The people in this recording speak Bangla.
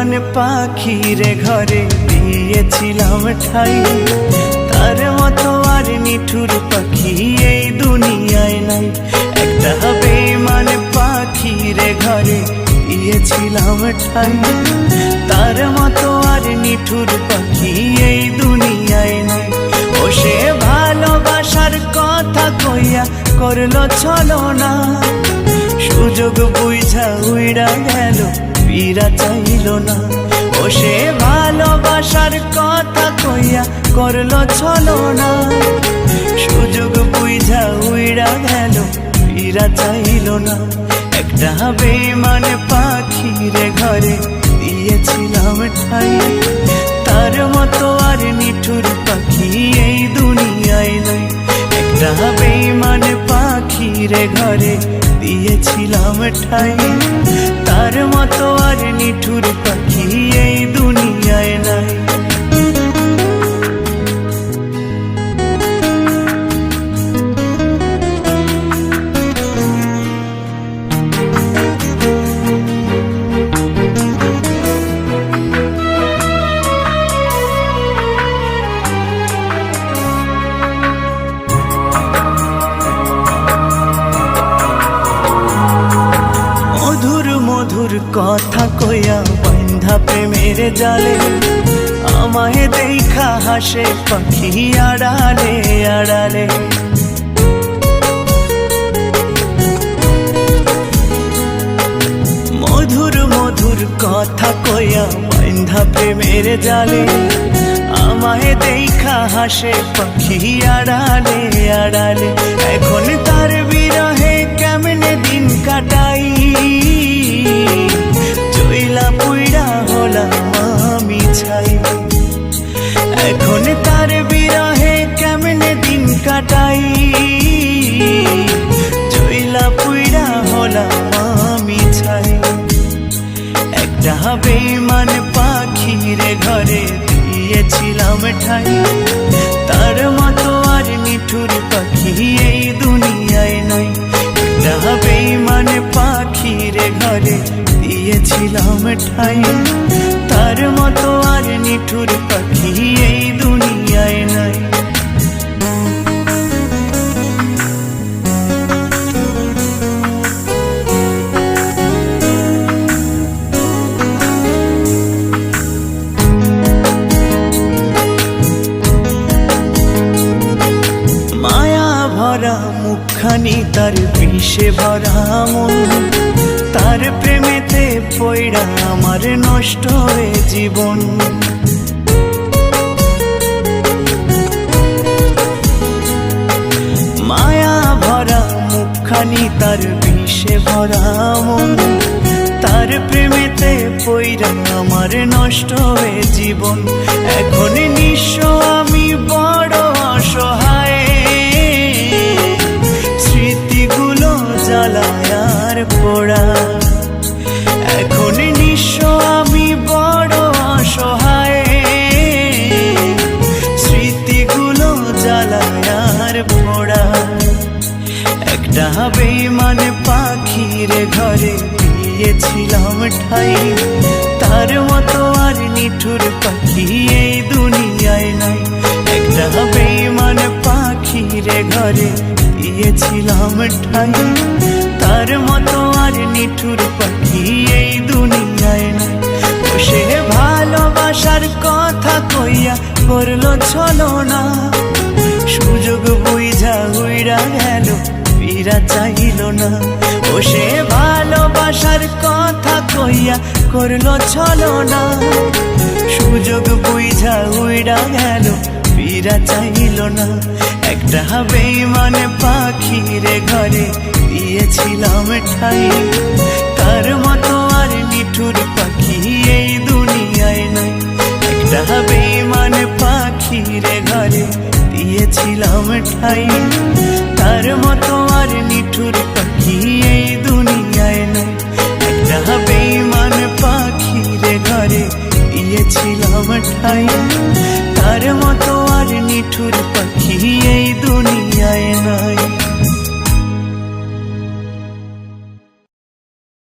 বেঈমান পাখি রে ঘরে দিয়েছিলাম ঠাই, তার মতো আর নিঠুর পাখি এই দুনিয়ায় নাই। একটা বেঈমান পাখি রে ঘরে দিয়েছিলাম ঠাই, তার মতো আর নিঠুর পাখি এই দুনিয়ায় নাই। ও সে ভালোবাসার কথা কইয়া করলো ছলনা, সুযোগ বুঝা উইড়া গেল ফিরা চাইল না। ও সে ভালোবাসার কথা কইয়া করলো ছলনা, সুযোগ বুঝা উইড়া গেল ফিরা চাইল না। একটা বেঈমান পাখি রে ঘরে দিয়েছিলাম ঠাই, তার মতো আর নিঠুর পাখি এই দুনিয়ায় নাই। একটা বেঈমান পাখি রে ঘরে দিয়েছিলাম ঠাই, তার মতো আর নিঠুর পাখি এই দুনিয়ায় নাই। মধুর কথা কইয়া বান্ধা প্রেমের জালে, আমায় দেখা হাসে পাখি আড়ালে আড়ালে। মধুর মধুর কথা কইয়া বান্ধা প্রেমের জালে, আমায় দেখা হাসে পাখি আড়ালে আড়ালে। এখন তার বিরহে কেমনে দিন কাটাই, চইলা পুইড়া হলাম আমি ছাই। এখন তার বিরহে কেমনে দিন কাটাই, চইলা পুইড়া হলাম আমি ছাই। একটা বেঈমান পাখি রে ঘরে দিয়েছিলাম ঠাই, তার মতো আর নিঠুর পাখি এই দুনিয়ায় নাই। একটা বেঈমান পাখি রে ঘরে দিয়েছিলাম ঠাই, তার মতো আর নিঠুর পাখি এই দুনিয়ায় নাই। মায়া ভরা মুখখানি তার বিষে ভরা মন, তার প্রেমেতে পইড়া আমার নষ্ট হয়ে জীবন। মায়া ভরা মুখখানি তার বিষে ভরা মন, তার প্রেমেতে পইড়া আমার নষ্ট হয়ে জীবন। এখন নিঃস্ব আমি বড় অসহায়, স্মৃতিগুলো জ্বালায় আর পোড়া। এখন নিঃস্ব আমি বড় অসহায়, স্মৃতিগুলো জ্বালায় আর পোড়া। একটা বেঈমান পাখি রে ঘরে দিয়েছিলাম ঠাই, তার মতো আর নিঠুর পাখি এই দুনিয়ায় নাই। একটা বেঈমান পাখি রে ঘরে দিয়েছিলাম ঠাই, তার মতো আর নিঠুর পাখি এই দুনিয়ায় নাই। ও সে ভালোবাসার কথা কইয়া করলো ছলনা, সুযোগ বুঝা উইড়া গেল ফিরা চাইল না। ও সে ভালোবাসার কথা কইয়া করলো ছলনা, সুযোগ বুঝা উইড়া গেল ফিরা চাইল না। একটা বেঈমান পাখি রে ঘরে দিয়েছিলাম ঠাই, তার মতো আর নিঠুর পাখি এই দুনিয়ায় নাই। একটা বেঈমান পাখি রে ঘরে দিয়েছিলাম ঠাই, তার মতো আর নিঠুর পাখি এই দুনিয়ায় নাই। একটা বেঈমান পাখি রে ঘরে দিয়েছিলাম ঠাই, তার মতো আর নিঠুর পাখি